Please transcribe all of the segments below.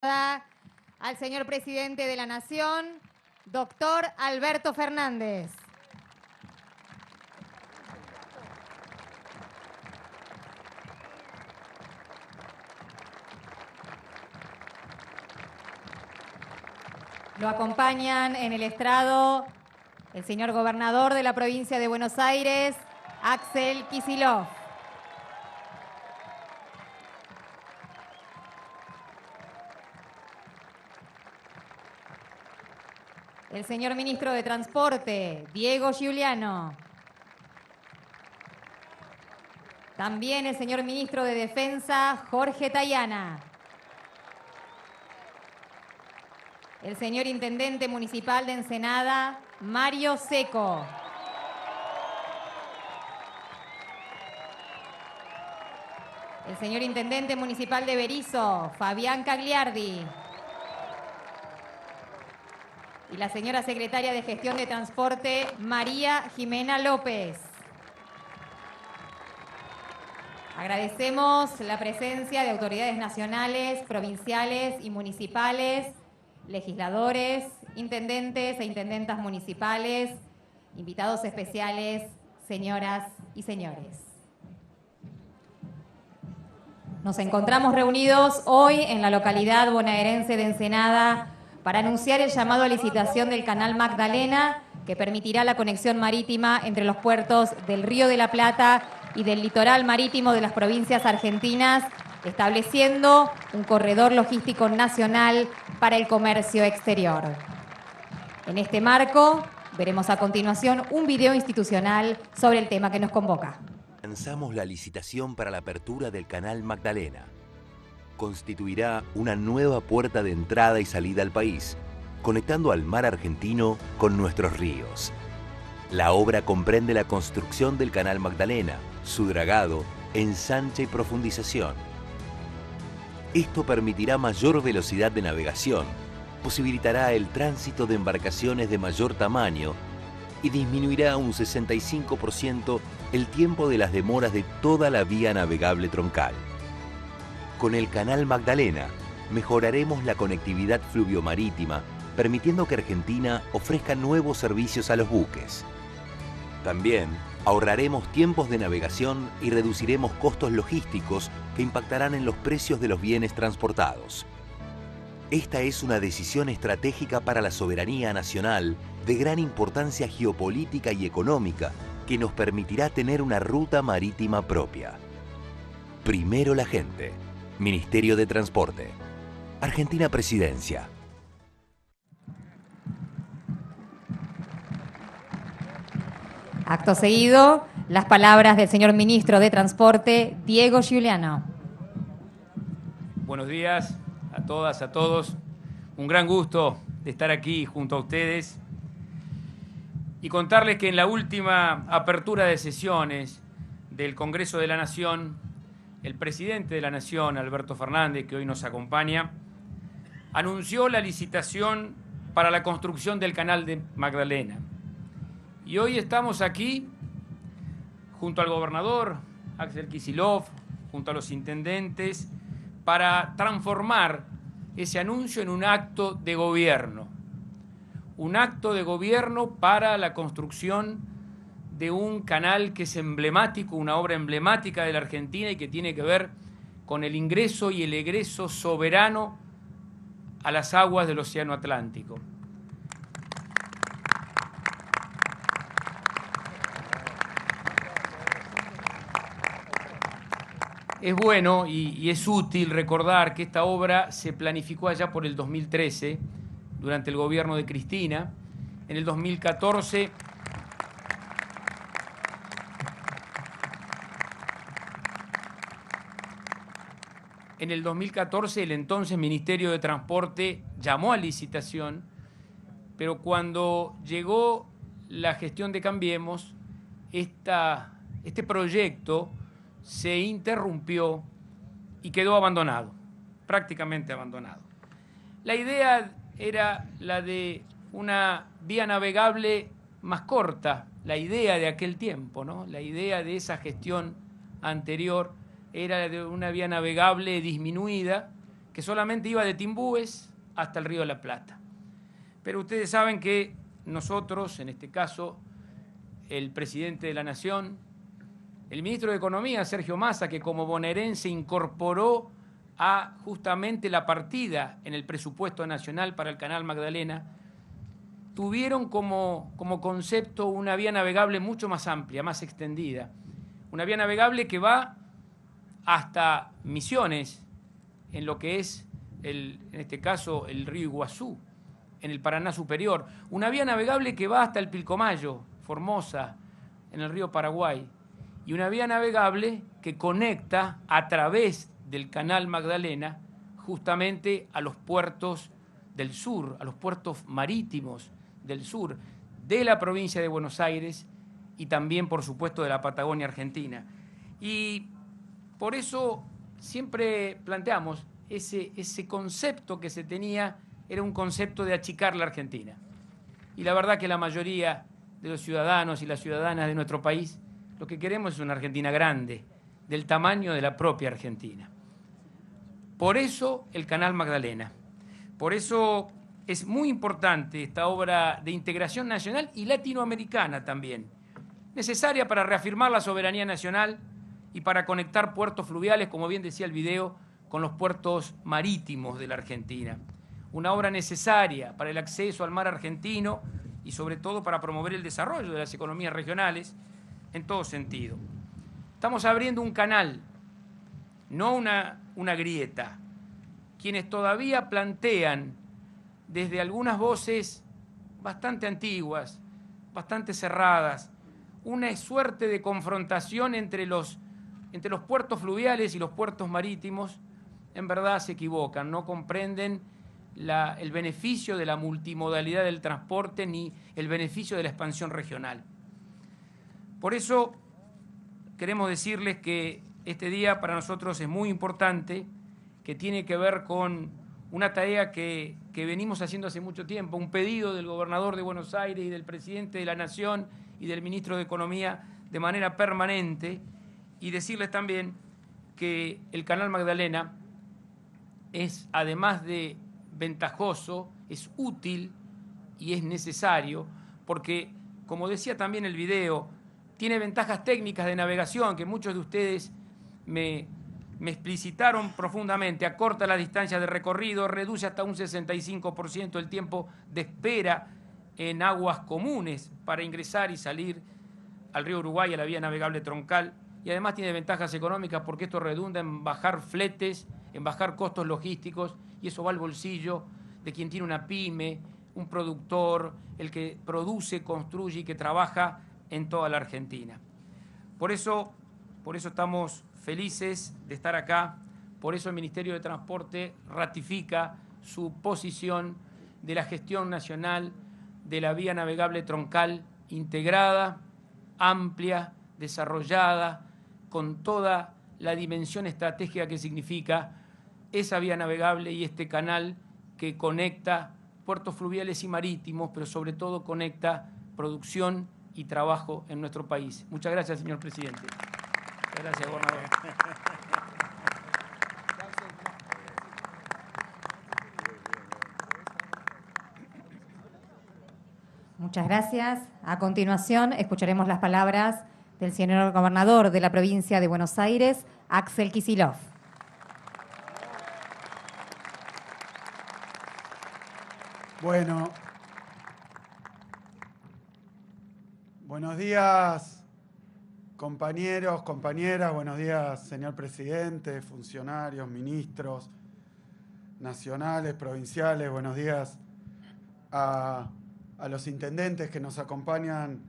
Al señor presidente de la Nación, doctor Alberto Fernández. Lo acompañan en el estrado el señor gobernador de la provincia de Buenos Aires, Axel Kicillof. El señor ministro de Transporte, Diego Giuliano. También el señor ministro de Defensa, Jorge Tayana. El señor intendente municipal de Ensenada, Mario Seco. El señor intendente municipal de Berisso, Fabián Cagliardi. Y la señora secretaria de Gestión de Transporte, María Jimena López. Agradecemos la presencia de autoridades nacionales, provinciales y municipales, legisladores, intendentes e intendentas municipales, invitados especiales, señoras y señores. Nos encontramos reunidos hoy en la localidad bonaerense de Ensenada para anunciar el llamado a licitación del Canal Magdalena, que permitirá la conexión marítima entre los puertos del Río de la Plata y del litoral marítimo de las provincias argentinas, estableciendo un corredor logístico nacional para el comercio exterior. En este marco, veremos a continuación un video institucional sobre el tema que nos convoca. Lanzamos la licitación para la apertura del Canal Magdalena. Constituirá una nueva puerta de entrada y salida al país, conectando al mar argentino con nuestros ríos. La obra comprende la construcción del Canal Magdalena, su dragado, ensanche y profundización. Esto permitirá mayor velocidad de navegación, posibilitará el tránsito de embarcaciones de mayor tamaño y disminuirá un 65% el tiempo de las demoras de toda la vía navegable troncal. Con el Canal Magdalena mejoraremos la conectividad fluviomarítima, permitiendo que Argentina ofrezca nuevos servicios a los buques. También ahorraremos tiempos de navegación y reduciremos costos logísticos que impactarán en los precios de los bienes transportados. Esta es una decisión estratégica para la soberanía nacional de gran importancia geopolítica y económica que nos permitirá tener una ruta marítima propia. Primero la gente. Ministerio de Transporte. Argentina Presidencia. Acto seguido, las palabras del señor ministro de Transporte, Diego Giuliano. Buenos días a todas, a todos. Un gran gusto de estar aquí junto a ustedes y contarles que en la última apertura de sesiones del Congreso de la Nación, el presidente de la Nación, Alberto Fernández, que hoy nos acompaña, anunció la licitación para la construcción del Canal de Magdalena. Y hoy estamos aquí, junto al gobernador Axel Kicillof, junto a los intendentes, para transformar ese anuncio en un acto de gobierno. Un acto de gobierno para la construcción de un canal que es emblemático, una obra emblemática de la Argentina y que tiene que ver con el ingreso y el egreso soberano a las aguas del Océano Atlántico. Es bueno y es útil recordar que esta obra se planificó allá por el 2013, durante el gobierno de Cristina. En el 2014 el entonces Ministerio de Transporte llamó a licitación, pero cuando llegó la gestión de Cambiemos, este proyecto se interrumpió y quedó abandonado, prácticamente abandonado. La idea era la de una vía navegable más corta, la idea de aquel tiempo, ¿no? La idea de esa gestión anterior era de una vía navegable disminuida que que solamente iba de Timbúes hasta el Río de la Plata. Pero ustedes saben que nosotros, en este caso, el presidente de la Nación, el ministro de Economía, Sergio Massa, que como bonaerense incorporó a justamente la partida en el presupuesto nacional para el Canal Magdalena, tuvieron como concepto una vía navegable mucho más amplia, más extendida. Una vía navegable que va hasta Misiones, en lo que es, en este caso, el río Iguazú, en el Paraná Superior. Una vía navegable que va hasta el Pilcomayo, Formosa, en el río Paraguay. Y una vía navegable que conecta a través del Canal Magdalena justamente a los puertos del sur, a los puertos marítimos del sur, de la provincia de Buenos Aires y también, por supuesto, de la Patagonia Argentina. Y por eso siempre planteamos ese concepto que se tenía, era un concepto de achicar la Argentina. Y la verdad que la mayoría de los ciudadanos y las ciudadanas de nuestro país, lo que queremos es una Argentina grande, del tamaño de la propia Argentina. Por eso el Canal Magdalena. Por eso es muy importante esta obra de integración nacional y latinoamericana también, necesaria para reafirmar la soberanía nacional y para conectar puertos fluviales, como bien decía el video, con los puertos marítimos de la Argentina. Una obra necesaria para el acceso al mar argentino y sobre todo para promover el desarrollo de las economías regionales en todo sentido. Estamos abriendo un canal, no una grieta. Quienes todavía plantean desde algunas voces bastante antiguas, bastante cerradas, una suerte de confrontación entre los puertos fluviales y los puertos marítimos, en verdad se equivocan, no comprenden el beneficio de la multimodalidad del transporte ni el beneficio de la expansión regional. Por eso queremos decirles que este día para nosotros es muy importante, que tiene que ver con una tarea que venimos haciendo hace mucho tiempo, un pedido del gobernador de Buenos Aires y del presidente de la Nación y del ministro de Economía de manera permanente, y decirles también que el Canal Magdalena es, además de ventajoso, es útil y es necesario, porque, como decía también el video, tiene ventajas técnicas de navegación que muchos de ustedes me explicitaron profundamente. Acorta la distancia de recorrido, reduce hasta un 65% el tiempo de espera en aguas comunes para ingresar y salir al río Uruguay, a la vía navegable troncal, y además tiene ventajas económicas porque esto redunda en bajar fletes, en bajar costos logísticos, y eso va al bolsillo de quien tiene una pyme, un productor, el que produce, construye y que trabaja en toda la Argentina. Por eso estamos felices de estar acá, por eso el Ministerio de Transporte ratifica su posición de la gestión nacional de la vía navegable troncal integrada, amplia, desarrollada, con toda la dimensión estratégica que significa esa vía navegable y este canal que conecta puertos fluviales y marítimos, pero sobre todo conecta producción y trabajo en nuestro país. Muchas gracias, señor presidente. Muchas gracias, gobernador. Muchas gracias. A continuación, escucharemos las palabras del señor gobernador de la provincia de Buenos Aires, Axel Kicillof. Bueno, buenos días, compañeros, compañeras, buenos días, señor presidente, funcionarios, ministros nacionales, provinciales, buenos días a los intendentes que nos acompañan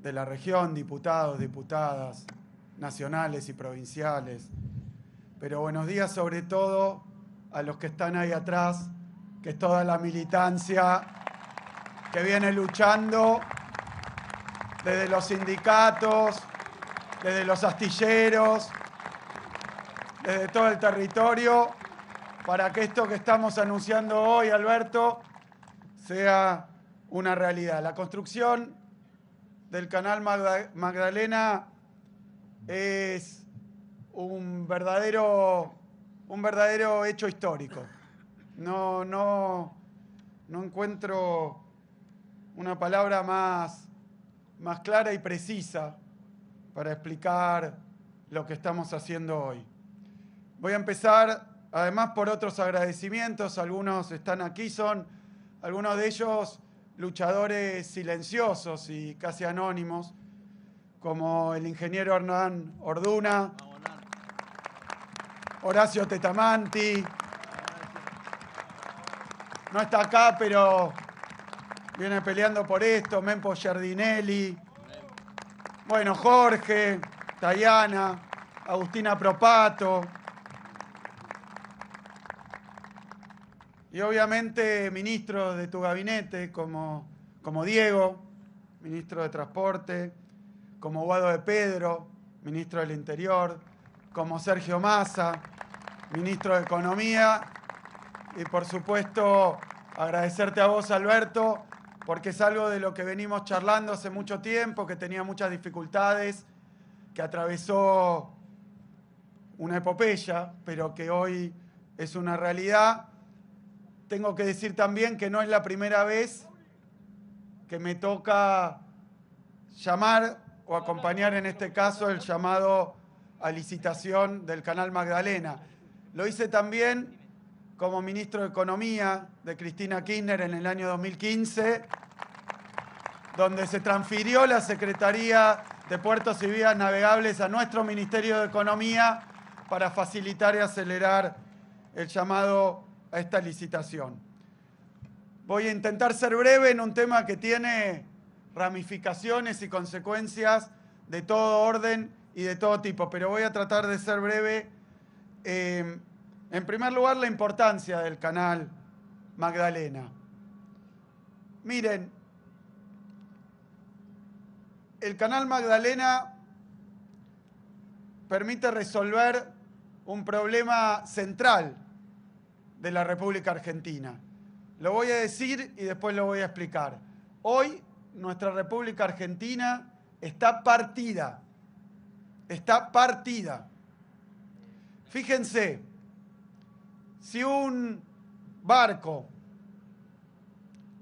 de la región, diputados, diputadas, nacionales y provinciales. Pero buenos días sobre todo a los que están ahí atrás, que es toda la militancia que viene luchando desde los sindicatos, desde los astilleros, desde todo el territorio, para que esto que estamos anunciando hoy, Alberto, sea una realidad. La construcción del Canal Magdalena es un verdadero hecho histórico. No encuentro una palabra más clara y precisa para explicar lo que estamos haciendo hoy. Voy a empezar, además, por otros agradecimientos. Algunos están aquí, son algunos de ellos luchadores silenciosos y casi anónimos, como el ingeniero Hernán Orduna, Horacio Tetamanti. No está acá, pero viene peleando por esto. Mempo Giardinelli. Bueno, Jorge, Tayana, Agustina Propato. Y obviamente ministros de tu gabinete, como Diego, ministro de Transporte, como Guado de Pedro, ministro del Interior, como Sergio Massa, ministro de Economía. Y por supuesto, agradecerte a vos, Alberto, porque es algo de lo que venimos charlando hace mucho tiempo, que tenía muchas dificultades, que atravesó una epopeya, pero que hoy es una realidad. Tengo que decir también que no es la primera vez que me toca llamar o acompañar, en este caso, el llamado a licitación del Canal Magdalena. Lo hice también como ministro de Economía de Cristina Kirchner en el año 2015, donde se transfirió la Secretaría de Puertos y Vías Navegables a nuestro Ministerio de Economía para facilitar y acelerar el llamado a esta licitación. Voy a intentar ser breve en un tema que tiene ramificaciones y consecuencias de todo orden y de todo tipo, pero voy a tratar de ser breve. En primer lugar, la importancia del Canal Magdalena. Miren, el Canal Magdalena permite resolver un problema central de la República Argentina. Lo voy a decir y después lo voy a explicar. Hoy nuestra República Argentina está partida. Está partida. Fíjense, si un barco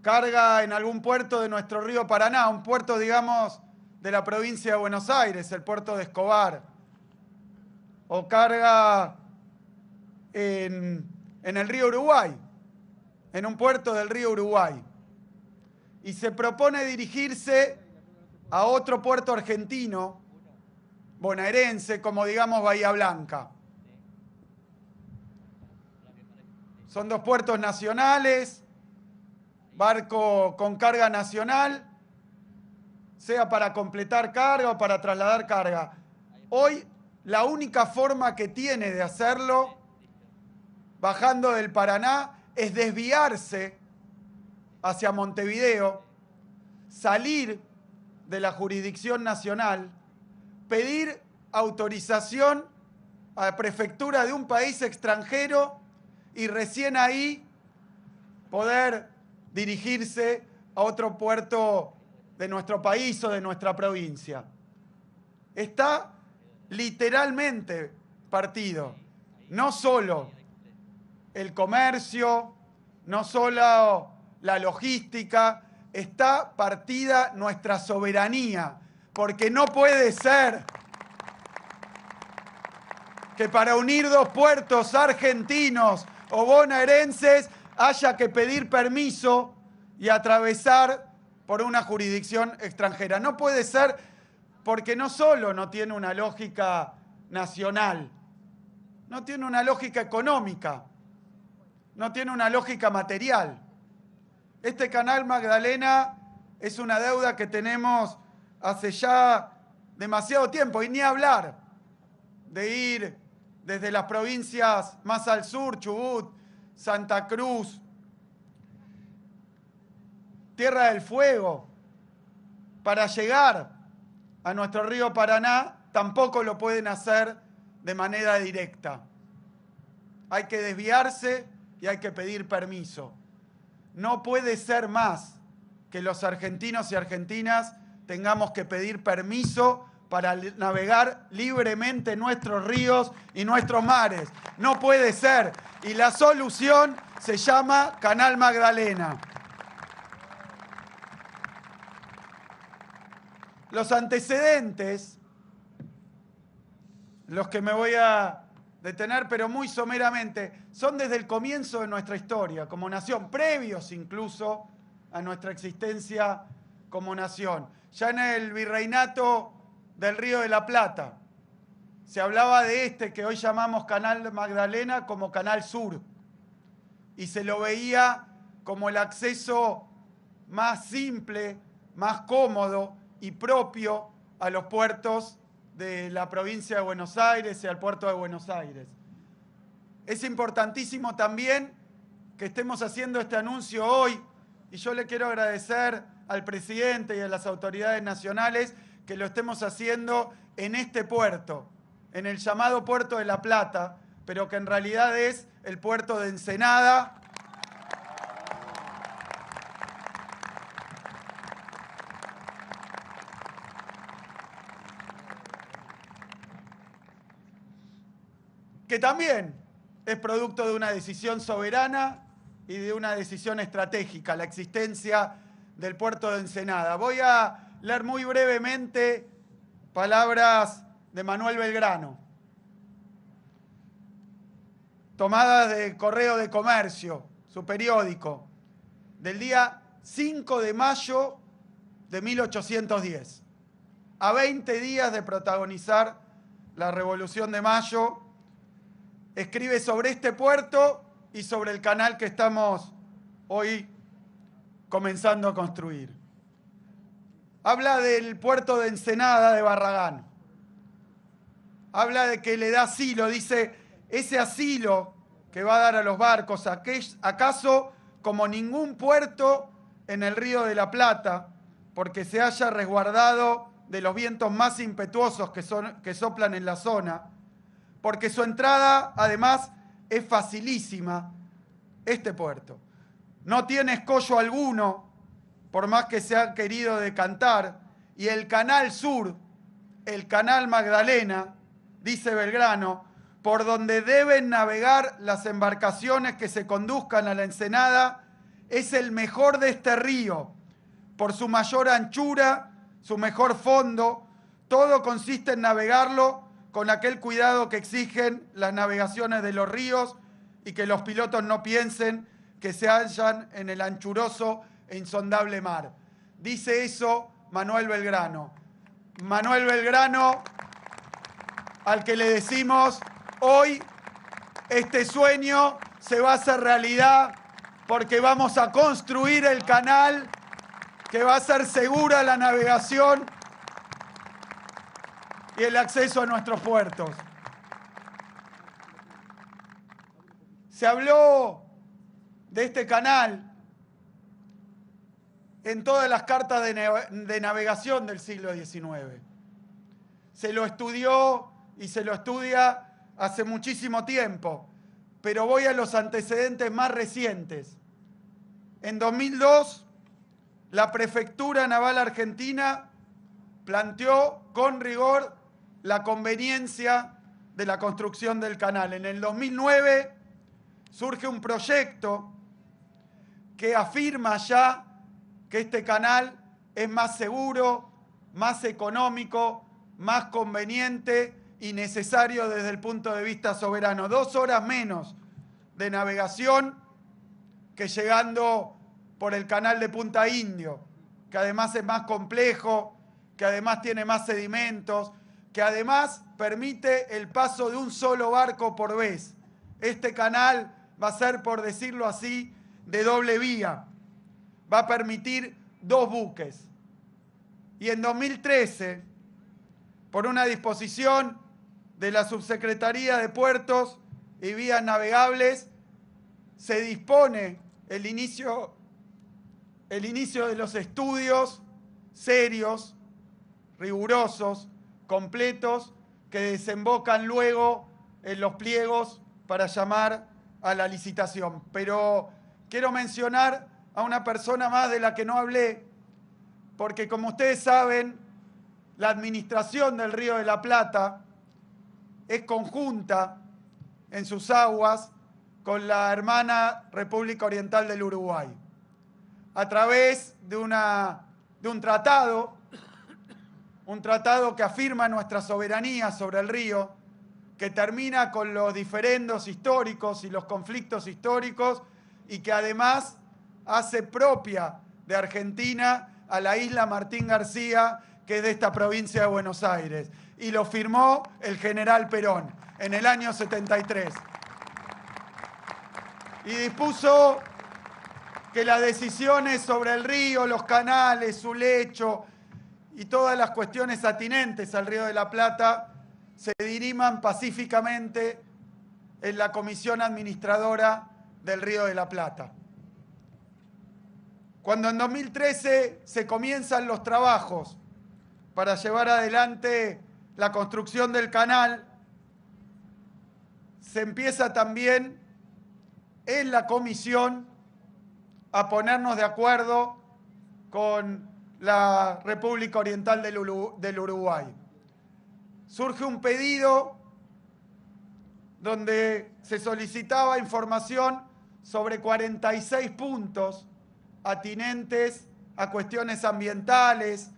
carga en algún puerto de nuestro río Paraná, un puerto, digamos, de la provincia de Buenos Aires, el puerto de Escobar, o carga en el río Uruguay, en un puerto del río Uruguay, y se propone dirigirse a otro puerto argentino, bonaerense, como digamos Bahía Blanca. Son dos puertos nacionales, barco con carga nacional, sea para completar carga o para trasladar carga. Hoy la única forma que tiene de hacerlo, bajando del Paraná, es desviarse hacia Montevideo, salir de la jurisdicción nacional, pedir autorización a la prefectura de un país extranjero y recién ahí poder dirigirse a otro puerto de nuestro país o de nuestra provincia. Está literalmente partido. No solo el comercio, no solo la logística, está partida nuestra soberanía, porque no puede ser que para unir dos puertos argentinos o bonaerenses haya que pedir permiso y atravesar por una jurisdicción extranjera. No puede ser, porque no solo no tiene una lógica nacional, no tiene una lógica económica, no tiene una lógica material. Este Canal Magdalena es una deuda que tenemos hace ya demasiado tiempo, y ni hablar de ir desde las provincias más al sur, Chubut, Santa Cruz, Tierra del Fuego, para llegar a nuestro río Paraná, tampoco lo pueden hacer de manera directa. Hay que desviarse y hay que pedir permiso. No puede ser más que los argentinos y argentinas tengamos que pedir permiso para navegar libremente nuestros ríos y nuestros mares. No puede ser. Y la solución se llama Canal Magdalena. Los antecedentes, los que me voy a detener, pero muy someramente, son desde el comienzo de nuestra historia como nación, previos incluso a nuestra existencia como nación. Ya en el virreinato del Río de la Plata se hablaba de este que hoy llamamos Canal Magdalena como Canal Sur, y se lo veía como el acceso más simple, más cómodo y propio a los puertos de la provincia de Buenos Aires y al puerto de Buenos Aires. Es importantísimo también que estemos haciendo este anuncio hoy, y yo le quiero agradecer al presidente y a las autoridades nacionales que lo estemos haciendo en este puerto, en el llamado Puerto de La Plata, pero que en realidad es el puerto de Ensenada. Que también es producto de una decisión soberana y de una decisión estratégica, la existencia del puerto de Ensenada. Voy a leer muy brevemente palabras de Manuel Belgrano, tomadas de Correo de Comercio, su periódico, del día 5 de mayo de 1810. A 20 días de protagonizar la Revolución de Mayo, escribe sobre este puerto y sobre el canal que estamos hoy comenzando a construir. Habla del puerto de Ensenada de Barragán. Habla de que le da asilo, dice, ese asilo que va a dar a los barcos, acaso como ningún puerto en el Río de la Plata, porque se haya resguardado de los vientos más impetuosos que soplan en la zona, porque su entrada, además, es facilísima, este puerto. No tiene escollo alguno, por más que se ha querido decantar, y el Canal Sur, el Canal Magdalena, dice Belgrano, por donde deben navegar las embarcaciones que se conduzcan a la Ensenada, es el mejor de este río, por su mayor anchura, su mejor fondo. Todo consiste en navegarlo con aquel cuidado que exigen las navegaciones de los ríos y que los pilotos no piensen que se hallan en el anchuroso e insondable mar. Dice eso Manuel Belgrano. Manuel Belgrano, al que le decimos, hoy este sueño se va a hacer realidad porque vamos a construir el canal que va a ser segura la navegación y el acceso a nuestros puertos. Se habló de este canal en todas las cartas de navegación del siglo XIX. Se lo estudió y se lo estudia hace muchísimo tiempo, pero voy a los antecedentes más recientes. En 2002, la Prefectura Naval Argentina planteó con rigor la conveniencia de la construcción del canal. En el 2009 surge un proyecto que afirma ya que este canal es más seguro, más económico, más conveniente y necesario desde el punto de vista soberano. 2 horas menos de navegación que llegando por el canal de Punta Indio, que además es más complejo, que además tiene más sedimentos, que además permite el paso de un solo barco por vez. Este canal va a ser, por decirlo así, de doble vía. Va a permitir 2 buques. Y en 2013, por una disposición de la Subsecretaría de Puertos y Vías Navegables, se dispone el inicio de los estudios serios, rigurosos, completos, que desembocan luego en los pliegos para llamar a la licitación. Pero quiero mencionar a una persona más de la que no hablé, porque como ustedes saben, la administración del Río de la Plata es conjunta en sus aguas con la hermana República Oriental del Uruguay, a través de un tratado que afirma nuestra soberanía sobre el río, que termina con los diferendos históricos y los conflictos históricos y que además hace propia de Argentina a la isla Martín García, que es de esta provincia de Buenos Aires. Y lo firmó el general Perón en el año 73. Y dispuso que las decisiones sobre el río, los canales, su lecho y todas las cuestiones atinentes al Río de la Plata se diriman pacíficamente en la Comisión Administradora del Río de la Plata. Cuando en 2013 se comienzan los trabajos para llevar adelante la construcción del canal, se empieza también en la comisión a ponernos de acuerdo con la República Oriental del Uruguay. Surge un pedido donde se solicitaba información sobre 46 puntos atinentes a cuestiones ambientales,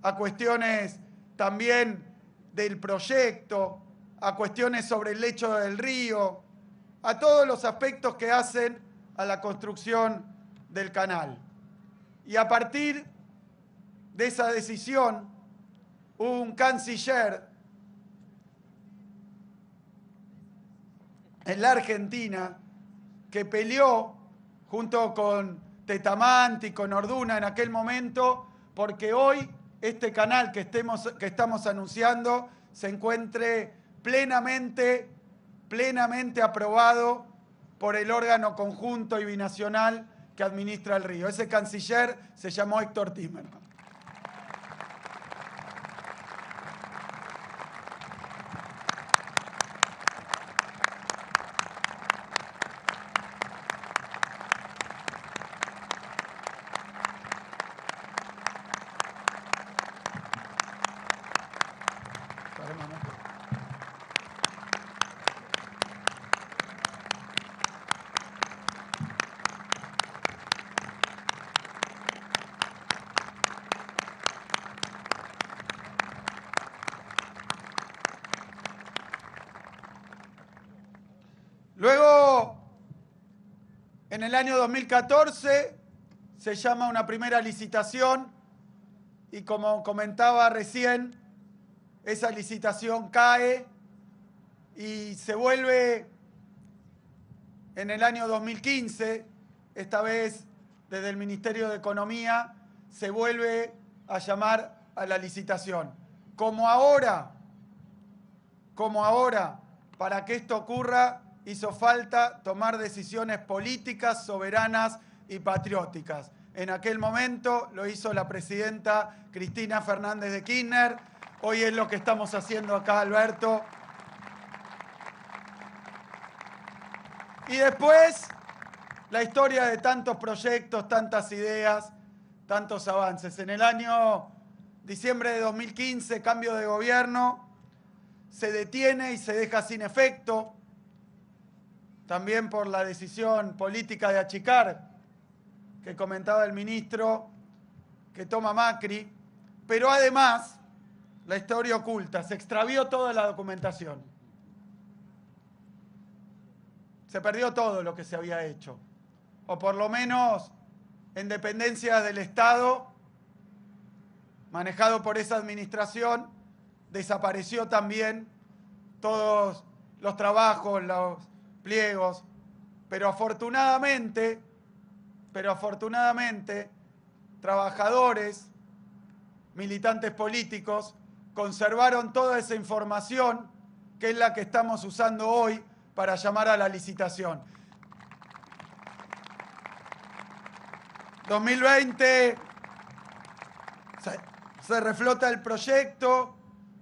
a cuestiones también del proyecto, a cuestiones sobre el lecho del río, a todos los aspectos que hacen a la construcción del canal. Y a partir de esa decisión, hubo un canciller en la Argentina que peleó junto con Tetamanti, con Orduna en aquel momento, porque hoy este canal que estamos anunciando se encuentre plenamente aprobado por el órgano conjunto y binacional que administra el río. Ese canciller se llamó Héctor Timerman. Luego, en el año 2014, se llama una primera licitación y como comentaba recién, esa licitación cae y se vuelve en el año 2015, esta vez desde el Ministerio de Economía, se vuelve a llamar a la licitación. Como ahora, para que esto ocurra, hizo falta tomar decisiones políticas, soberanas y patrióticas. En aquel momento lo hizo la presidenta Cristina Fernández de Kirchner. Hoy es lo que estamos haciendo acá, Alberto. Y después, la historia de tantos proyectos, tantas ideas, tantos avances. En el año diciembre de 2015, cambio de gobierno, se detiene y se deja sin efecto, también por la decisión política de achicar, que comentaba el ministro, que toma Macri, pero además, la historia oculta, se extravió toda la documentación. Se perdió todo lo que se había hecho, o por lo menos en dependencias del Estado, manejado por esa administración, desapareció también todos los trabajos, los pliegos, pero afortunadamente, trabajadores, militantes políticos, conservaron toda esa información que es la que estamos usando hoy para llamar a la licitación. 2020 se reflota el proyecto,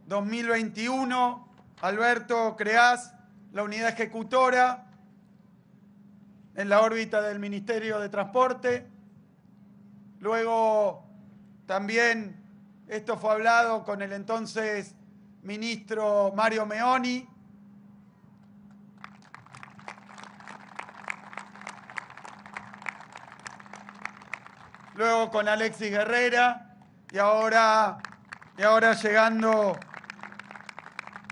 2021, Alberto, creás la unidad ejecutora en la órbita del Ministerio de Transporte. Luego también esto fue hablado con el entonces ministro Mario Meoni. luego con Alexis Guerrera y ahora llegando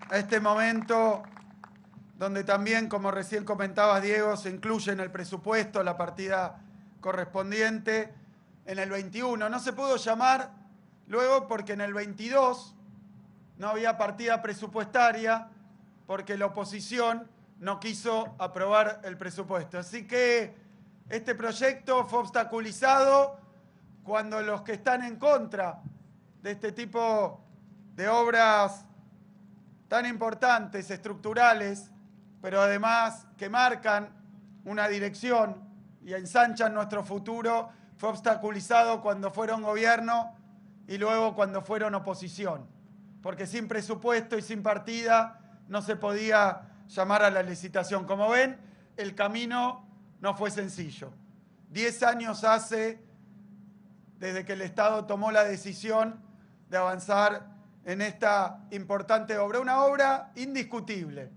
a este momento donde también, como recién comentabas, Diego, se incluye en el presupuesto la partida correspondiente en el 21. No se pudo llamar luego porque en el 22 no había partida presupuestaria porque la oposición no quiso aprobar el presupuesto. Así que este proyecto fue obstaculizado cuando los que están en contra de este tipo de obras tan importantes, estructurales, pero además que marcan una dirección y ensanchan nuestro futuro, fue obstaculizado cuando fueron gobierno y luego cuando fueron oposición. Porque sin presupuesto y sin partida no se podía llamar a la licitación. Como ven, el camino no fue sencillo. 10 años hace desde que el Estado tomó la decisión de avanzar en esta importante obra. Una obra indiscutible.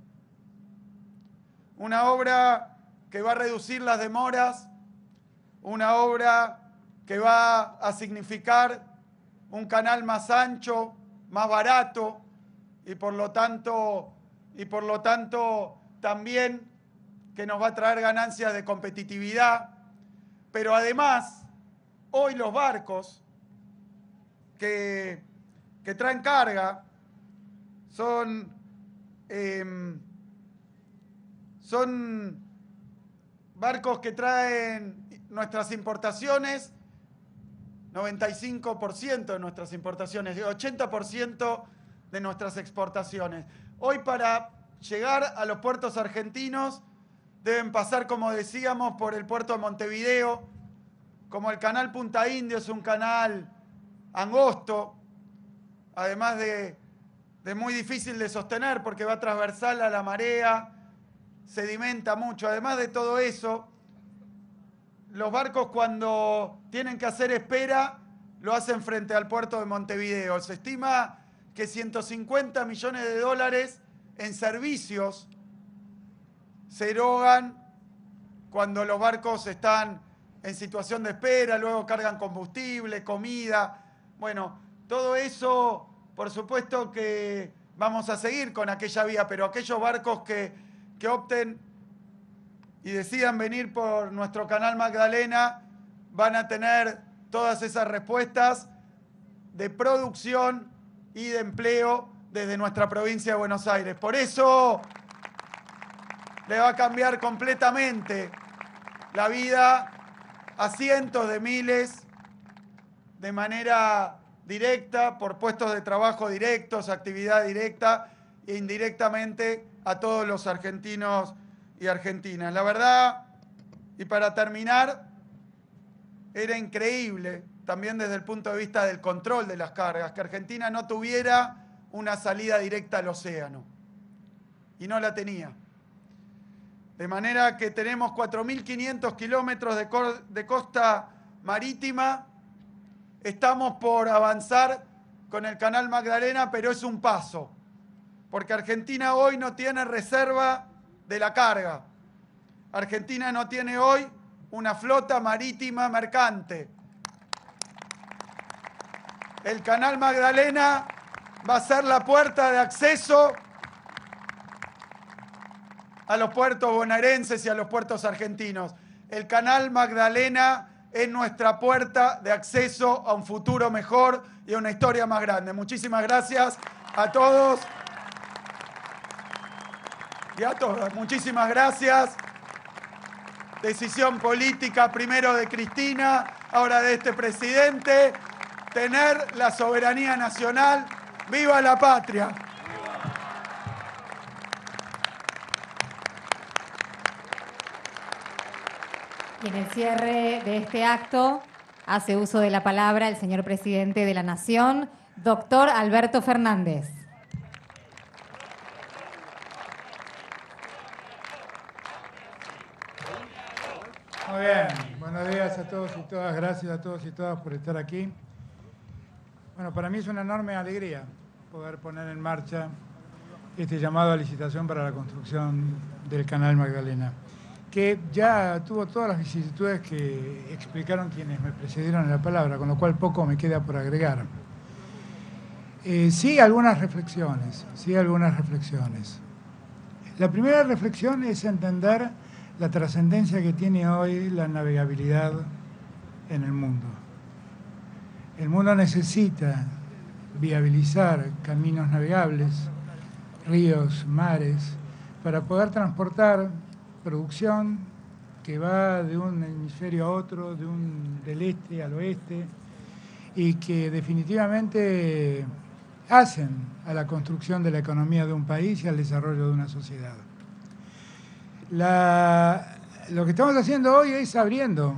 Una obra que va a reducir las demoras, una obra que va a significar un canal más ancho, más barato y por lo tanto también que nos va a traer ganancias de competitividad. Pero además, hoy los barcos que traen carga son barcos que traen nuestras importaciones, 95% de nuestras importaciones, 80% de nuestras exportaciones. Hoy para llegar a los puertos argentinos deben pasar, como decíamos, por el puerto de Montevideo. Como el canal Punta Indio es un canal angosto, además de muy difícil de sostener porque va transversal a la marea, sedimenta mucho. Además de todo eso, los barcos cuando tienen que hacer espera lo hacen frente al puerto de Montevideo. Se estima que 150 millones de dólares en servicios se erogan cuando los barcos están en situación de espera, luego cargan combustible, comida. Bueno, todo eso, por supuesto que vamos a seguir con aquella vía, pero aquellos barcos que opten y decidan venir por nuestro canal Magdalena van a tener todas esas respuestas de producción y de empleo desde nuestra provincia de Buenos Aires. Por eso le va a cambiar completamente la vida a cientos de miles de manera directa, por puestos de trabajo directos, actividad directa e indirectamente a todos los argentinos y argentinas. La verdad, y para terminar, era increíble, también desde el punto de vista del control de las cargas, que Argentina no tuviera una salida directa al océano. Y no la tenía. De manera que tenemos 4.500 kilómetros de costa marítima. Estamos por avanzar con el canal Magdalena, pero es un paso. Porque Argentina hoy no tiene reserva de la carga. Argentina no tiene hoy una flota marítima mercante. El canal Magdalena va a ser la puerta de acceso a los puertos bonaerenses y a los puertos argentinos. El canal Magdalena es nuestra puerta de acceso a un futuro mejor y a una historia más grande. Muchísimas gracias a todos y a todas. Muchísimas gracias. Decisión política primero de Cristina, ahora de este presidente. Tener la soberanía nacional. ¡Viva la patria! Y en el cierre de este acto hace uso de la palabra el señor presidente de la Nación, doctor Alberto Fernández. Muy bien, buenos días a todos y todas, gracias a todos y todas por estar aquí. Bueno, para mí es una enorme alegría poder poner en marcha este llamado a licitación para la construcción del canal Magdalena. que ya tuvo todas las vicisitudes que explicaron quienes me precedieron en la palabra, con lo cual poco me queda por agregar. Sí, algunas reflexiones. La primera reflexión es entender la trascendencia que tiene hoy la navegabilidad en el mundo. El mundo necesita viabilizar caminos navegables, ríos, mares, para poder transportar producción que va de un hemisferio a otro, del este al oeste, y que definitivamente hacen a la construcción de la economía de un país y al desarrollo de una sociedad. Lo que estamos haciendo hoy es abriendo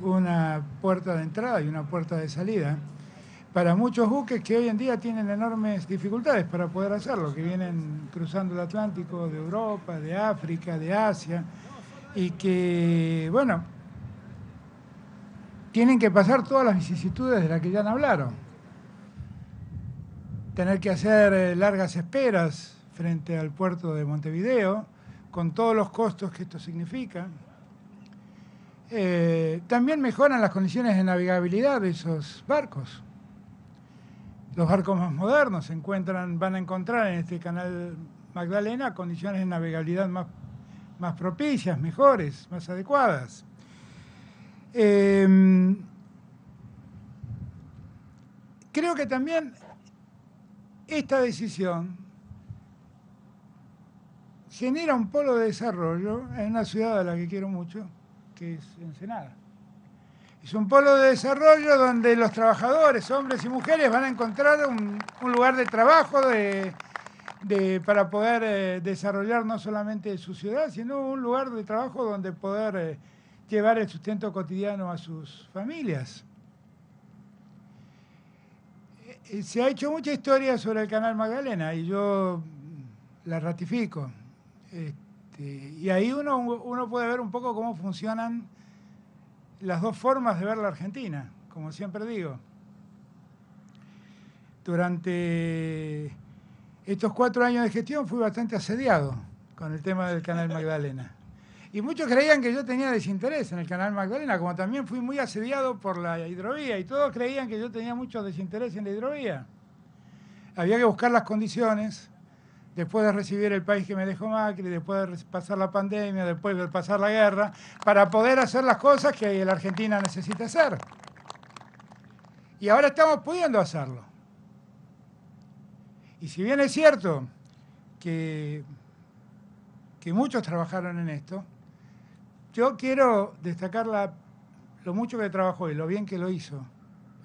una puerta de entrada y una puerta de salida para muchos buques que hoy en día tienen enormes dificultades para poder hacerlo, que vienen cruzando el Atlántico de Europa, de África, de Asia, y que, bueno, tienen que pasar todas las vicisitudes de las que ya han hablado. Tener que hacer largas esperas frente al puerto de Montevideo, con todos los costos que esto significa. También mejoran las condiciones de navegabilidad de esos barcos. Los barcos más modernos van a encontrar en este canal Magdalena condiciones de navegabilidad más propicias, mejores, más adecuadas. Creo que también esta decisión genera un polo de desarrollo en una ciudad a la que quiero mucho, que es Ensenada. Es un polo de desarrollo donde los trabajadores, hombres y mujeres, van a encontrar un lugar de trabajo para poder desarrollar no solamente su ciudad, sino un lugar de trabajo donde poder llevar el sustento cotidiano a sus familias. Se ha hecho mucha historia sobre el canal Magdalena y yo la ratifico. Y ahí uno puede ver un poco cómo funcionan las dos formas de ver la Argentina, como siempre digo. Durante estos 4 años de gestión fui bastante asediado con el tema del canal Magdalena. Y muchos creían que yo tenía desinterés en el canal Magdalena, como también fui muy asediado por la hidrovía, y todos creían que yo tenía mucho desinterés en la hidrovía. Había que buscar las condiciones, después de recibir el país que me dejó Macri, después de pasar la pandemia, después de pasar la guerra, para poder hacer las cosas que la Argentina necesita hacer. Y ahora estamos pudiendo hacerlo. Y si bien es cierto que muchos trabajaron en esto, yo quiero destacar lo mucho que trabajó y lo bien que lo hizo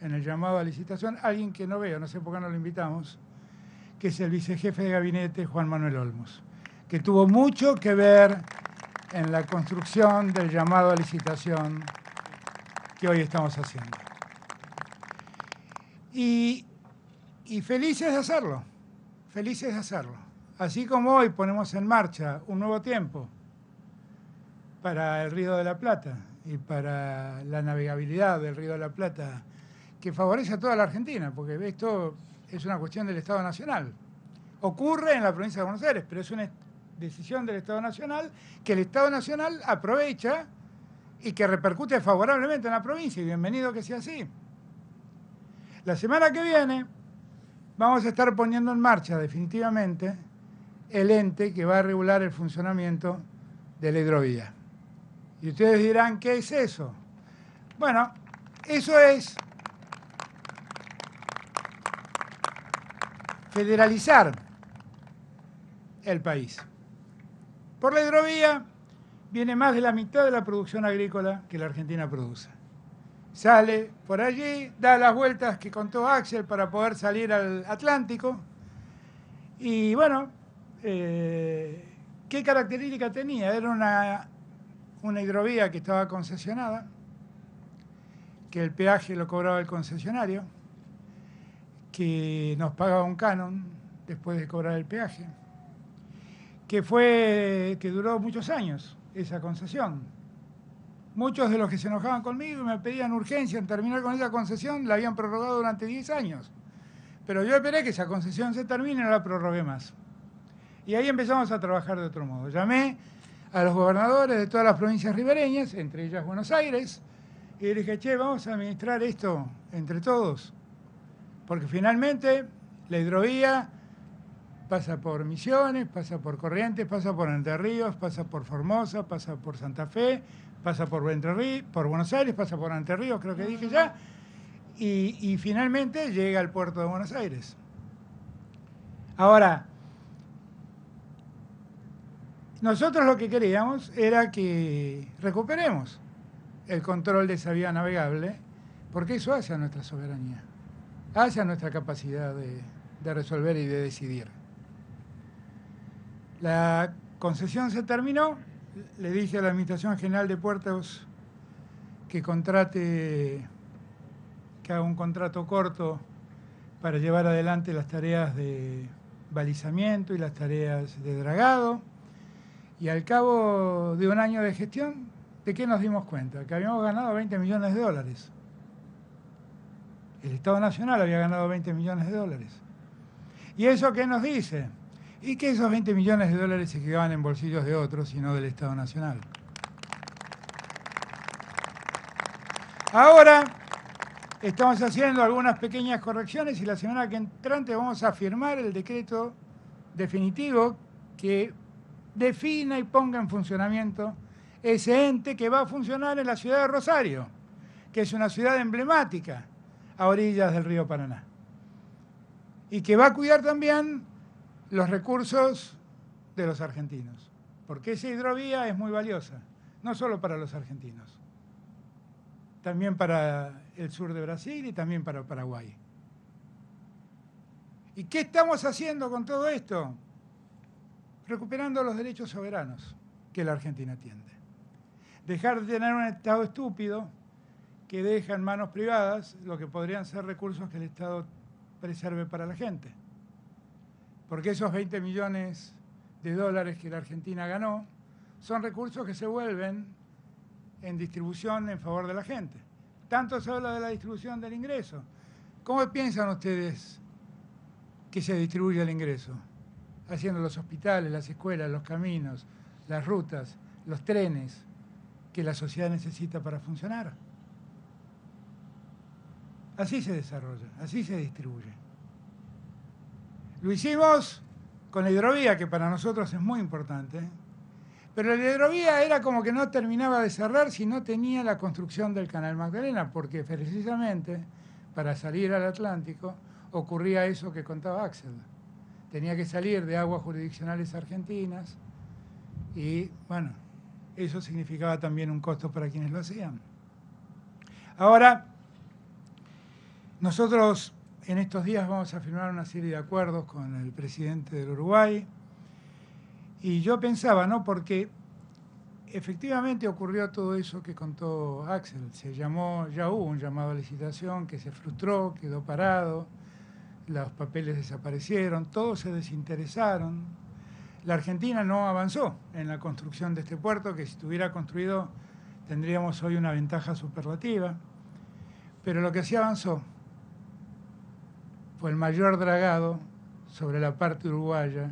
en el llamado a licitación, alguien que no veo, no sé por qué no lo invitamos, que es el vicejefe de gabinete Juan Manuel Olmos, que tuvo mucho que ver en la construcción del llamado a licitación que hoy estamos haciendo. Y felices de hacerlo, felices de hacerlo. Así como hoy ponemos en marcha un nuevo tiempo para el Río de la Plata y para la navegabilidad del Río de la Plata, que favorece a toda la Argentina, porque esto es una cuestión del Estado Nacional. Ocurre en la provincia de Buenos Aires, pero es una decisión del Estado Nacional que el Estado Nacional aprovecha y que repercute favorablemente en la provincia, y bienvenido que sea así. La semana que viene vamos a estar poniendo en marcha definitivamente el ente que va a regular el funcionamiento de la hidrovía. Y ustedes dirán, ¿qué es eso? Bueno, eso es federalizar el país. Por la hidrovía viene más de la mitad de la producción agrícola que la Argentina produce. Sale por allí, da las vueltas que contó Axel para poder salir al Atlántico. Y bueno, ¿qué característica tenía? Era una hidrovía que estaba concesionada, que el peaje lo cobraba el concesionario, que nos pagaba un canon después de cobrar el peaje, que duró muchos años esa concesión. Muchos de los que se enojaban conmigo y me pedían urgencia en terminar con esa concesión la habían prorrogado durante 10 años. Pero yo esperé que esa concesión se termine y no la prorrogué más. Y ahí empezamos a trabajar de otro modo. Llamé a los gobernadores de todas las provincias ribereñas, entre ellas Buenos Aires, y le dije, che, vamos a administrar esto entre todos, porque finalmente la hidrovía pasa por Misiones, pasa por Corrientes, pasa por Entre Ríos, pasa por Formosa, pasa por Santa Fe, pasa por Buenos Aires, pasa por Entre Ríos, creo que dije ya, y finalmente llega al puerto de Buenos Aires. Ahora, nosotros lo que queríamos era que recuperemos el control de esa vía navegable, porque eso hace a nuestra soberanía, hace a nuestra capacidad de resolver y de decidir. La concesión se terminó, le dije a la Administración General de Puertos que haga un contrato corto para llevar adelante las tareas de balizamiento y las tareas de dragado, y al cabo de un año de gestión, ¿de qué nos dimos cuenta? Que habíamos ganado 20 millones de dólares. El Estado Nacional había ganado 20 millones de dólares. ¿Y eso qué nos dice? Y que esos 20 millones de dólares se quedaban en bolsillos de otros y no del Estado Nacional. Ahora estamos haciendo algunas pequeñas correcciones y la semana que entrante vamos a firmar el decreto definitivo que defina y ponga en funcionamiento ese ente que va a funcionar en la ciudad de Rosario, que es una ciudad emblemática a orillas del río Paraná, y que va a cuidar también los recursos de los argentinos, porque esa hidrovía es muy valiosa, no solo para los argentinos, también para el sur de Brasil y también para Paraguay. ¿Y qué estamos haciendo con todo esto? Recuperando los derechos soberanos que la Argentina tiene. Dejar de tener un Estado estúpido que deja en manos privadas lo que podrían ser recursos que el Estado preserve para la gente. Porque esos 20 millones de dólares que la Argentina ganó son recursos que se vuelven en distribución en favor de la gente. Tanto se habla de la distribución del ingreso. ¿Cómo piensan ustedes que se distribuye el ingreso? Haciendo los hospitales, las escuelas, los caminos, las rutas, los trenes que la sociedad necesita para funcionar. Así se desarrolla, así se distribuye. Lo hicimos con la hidrovía, que para nosotros es muy importante, pero la hidrovía era como que no terminaba de cerrar si no tenía la construcción del Canal Magdalena, porque precisamente para salir al Atlántico ocurría eso que contaba Axel. Tenía que salir de aguas jurisdiccionales argentinas y, bueno, eso significaba también un costo para quienes lo hacían. Ahora, nosotros en estos días vamos a firmar una serie de acuerdos con el presidente del Uruguay y yo pensaba, ¿no? Porque efectivamente ocurrió todo eso que contó Axel. Ya hubo un llamado a licitación que se frustró, quedó parado, los papeles desaparecieron, todos se desinteresaron. La Argentina no avanzó en la construcción de este puerto, que si estuviera construido tendríamos hoy una ventaja superlativa, pero lo que sí avanzó fue el mayor dragado sobre la parte uruguaya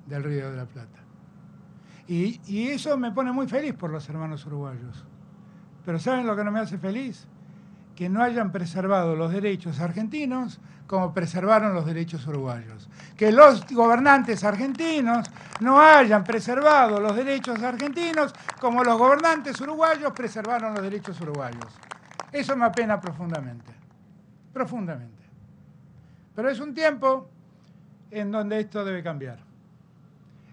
del Río de la Plata. Y eso me pone muy feliz por los hermanos uruguayos. Pero ¿saben lo que no me hace feliz? Que no hayan preservado los derechos argentinos como preservaron los derechos uruguayos. Que los gobernantes argentinos no hayan preservado los derechos argentinos como los gobernantes uruguayos preservaron los derechos uruguayos. Eso me apena profundamente, profundamente. Pero es un tiempo en donde esto debe cambiar.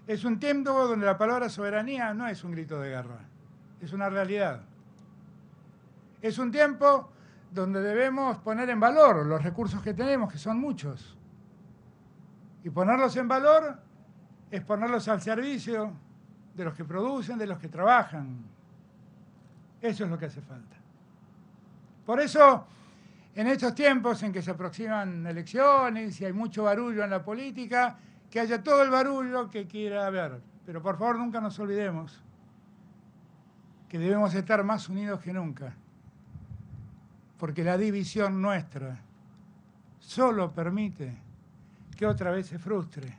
Es un tiempo donde la palabra soberanía no es un grito de guerra, es una realidad. Es un tiempo donde debemos poner en valor los recursos que tenemos, que son muchos. Y ponerlos en valor es ponerlos al servicio de los que producen, de los que trabajan. Eso es lo que hace falta. Por eso, en estos tiempos en que se aproximan elecciones y hay mucho barullo en la política, que haya todo el barullo que quiera haber. Pero por favor nunca nos olvidemos que debemos estar más unidos que nunca. Porque la división nuestra solo permite que otra vez se frustre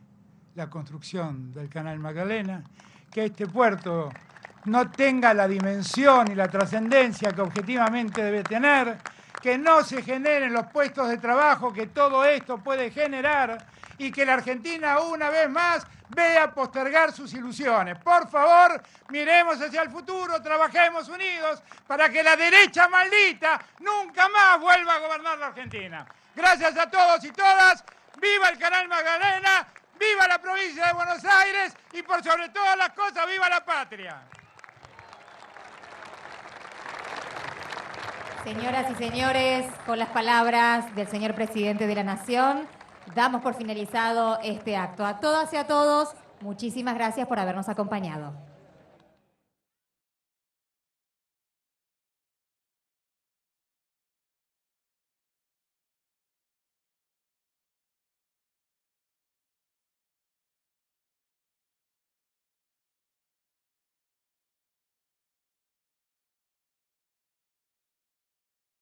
la construcción del Canal Magdalena que este puerto no tenga la dimensión y la trascendencia que objetivamente debe tener, que no se generen los puestos de trabajo que todo esto puede generar y que la Argentina una vez más vea postergar sus ilusiones. Por favor, miremos hacia el futuro, trabajemos unidos para que la derecha maldita nunca más vuelva a gobernar la Argentina. Gracias a todos y todas. ¡Viva el Canal Magdalena! ¡Viva la provincia de Buenos Aires! Y por sobre todas las cosas, ¡viva la patria! Señoras y señores, con las palabras del señor presidente de la Nación, damos por finalizado este acto. A todas y a todos, muchísimas gracias por habernos acompañado.